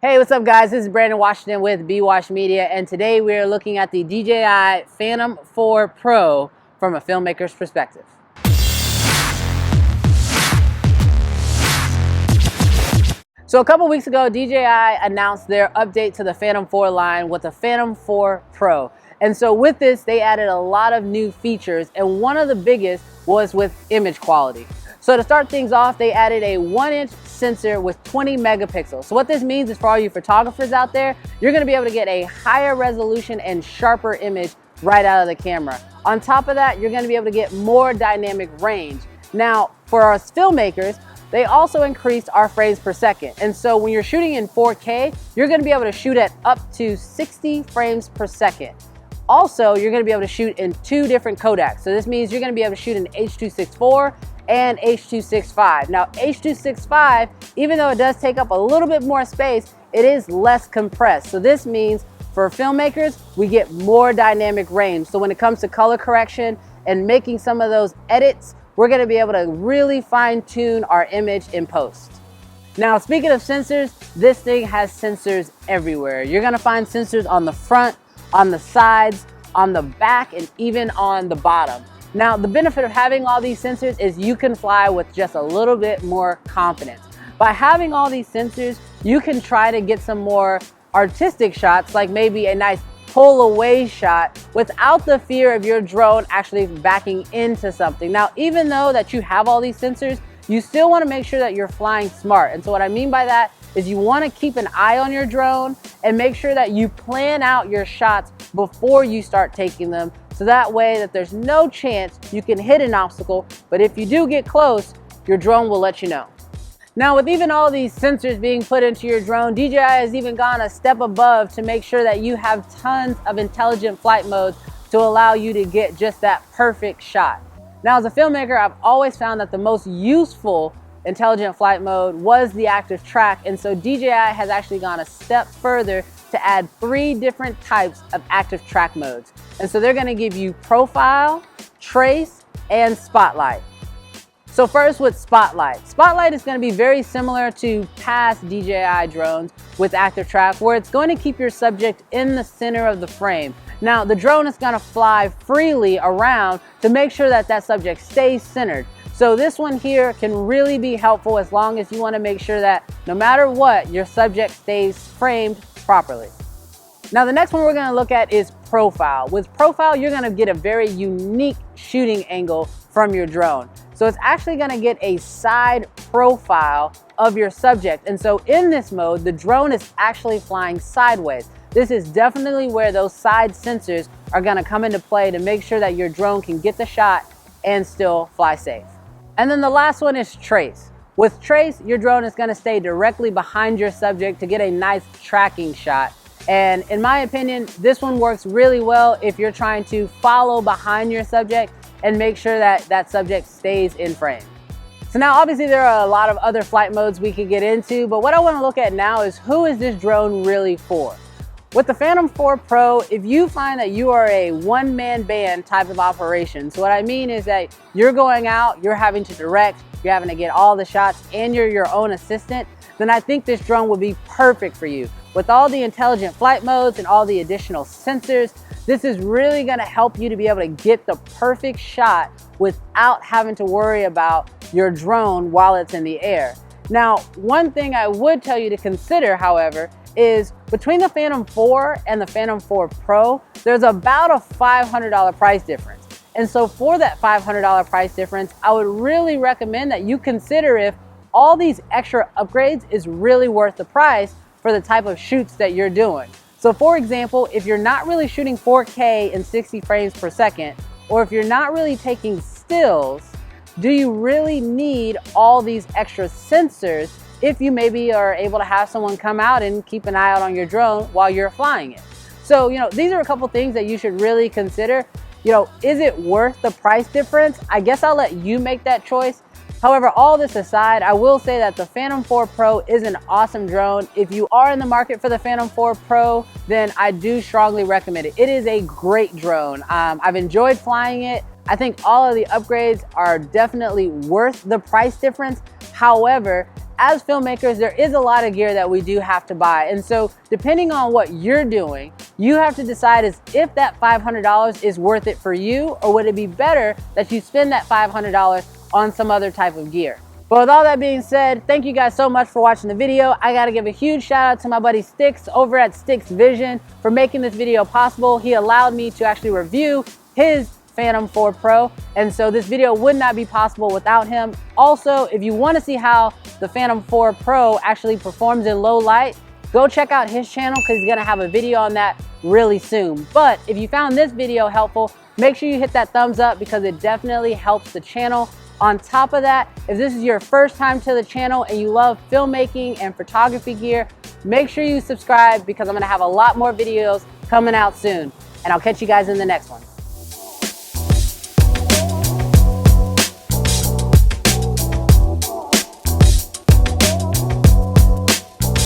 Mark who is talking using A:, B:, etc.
A: Hey, what's up guys? This is Brandon Washington with B-Wash Media, and today we are looking at the DJI Phantom 4 Pro from a filmmaker's perspective. So a couple weeks ago, DJI announced their update to the Phantom 4 line with the Phantom 4 Pro. And so with this, they added a lot of new features, and one of the biggest was with image quality. So to start things off, they added a 1-inch sensor with 20 megapixels. So what this means is for all you photographers out there, you're gonna be able to get a higher resolution and sharper image right out of the camera. On top of that, you're gonna be able to get more dynamic range. Now, for us filmmakers, they also increased our frames per second. And so when you're shooting in 4K, you're gonna be able to shoot at up to 60 frames per second. Also, you're gonna be able to shoot in 2 different codecs. So this means you're gonna be able to shoot in H.264 and H.265. Now, H.265, even though it does take up a little bit more space, it is less compressed. So this means for filmmakers, we get more dynamic range. So when it comes to color correction and making some of those edits, we're gonna be able to really fine tune our image in post. Now, speaking of sensors, this thing has sensors everywhere. You're gonna find sensors on the front, on the sides, on the back, and even on the bottom. Now, the benefit of having all these sensors is you can fly with just a little bit more confidence. By having all these sensors, you can try to get some more artistic shots, like maybe a nice pull away shot without the fear of your drone actually backing into something. Now, even though that you have all these sensors, you still want to make sure that you're flying smart. And so what I mean by that is you want to keep an eye on your drone and make sure that you plan out your shots before you start taking them. So that way that there's no chance you can hit an obstacle, but if you do get close, your drone will let you know. Now, with even all these sensors being put into your drone, DJI has even gone a step above to make sure that you have tons of intelligent flight modes to allow you to get just that perfect shot. Now, as a filmmaker, I've always found that the most useful intelligent flight mode was the active track, and so DJI has actually gone a step further to add 3 different types of active track modes. And so they're gonna give you profile, trace, and spotlight. So first with spotlight. Spotlight is gonna be very similar to past DJI drones with active track, where it's going to keep your subject in the center of the frame. Now, the drone is gonna fly freely around to make sure that that subject stays centered. So this one here can really be helpful as long as you wanna make sure that no matter what, your subject stays framed properly. Now, the next one we're gonna look at is profile. With profile, you're gonna get a very unique shooting angle from your drone. So it's actually gonna get a side profile of your subject. And so in this mode, the drone is actually flying sideways. This is definitely where those side sensors are gonna come into play to make sure that your drone can get the shot and still fly safe. And then the last one is trace. With trace, your drone is gonna stay directly behind your subject to get a nice tracking shot. And in my opinion, this one works really well if you're trying to follow behind your subject and make sure that that subject stays in frame. So now obviously there are a lot of other flight modes we could get into, but what I wanna look at now is who is this drone really for? With the Phantom 4 Pro, if you find that you are a one-man band type of operation, so what I mean is that you're going out, you're having to direct, you're having to get all the shots, and you're your own assistant, then I think this drone would be perfect for you. With all the intelligent flight modes and all the additional sensors, this is really gonna help you to be able to get the perfect shot without having to worry about your drone while it's in the air. Now, one thing I would tell you to consider, however, is between the Phantom 4 and the Phantom 4 Pro, there's about a $500 price difference. And so for that $500 price difference, I would really recommend that you consider if all these extra upgrades is really worth the price for the type of shoots that you're doing. So for example, if you're not really shooting 4K in 60 frames per second, or if you're not really taking stills, do you really need all these extra sensors if you maybe are able to have someone come out and keep an eye out on your drone while you're flying it? So, these are a couple things that you should really consider. Is it worth the price difference? I guess I'll let you make that choice. However, all this aside, I will say that the Phantom 4 Pro is an awesome drone. If you are in the market for the Phantom 4 Pro, then I do strongly recommend it. It is a great drone. I've enjoyed flying it. I think all of the upgrades are definitely worth the price difference. However, as filmmakers, there is a lot of gear that we do have to buy. And so depending on what you're doing, you have to decide if that $500 is worth it for you, or would it be better that you spend that $500 on some other type of gear. But with all that being said, thank you guys so much for watching the video. I gotta give a huge shout out to my buddy Sticks over at Sticks Vision for making this video possible. He allowed me to actually review his Phantom 4 Pro, and so this video would not be possible without him. Also, if you want to see how the Phantom 4 Pro actually performs in low light, go check out his channel because he's gonna have a video on that really soon. But if you found this video helpful, make sure you hit that thumbs up because it definitely helps the channel. On top of that, if this is your first time to the channel and you love filmmaking and photography gear, make sure you subscribe because I'm gonna have a lot more videos coming out soon. And I'll catch you guys in the next one.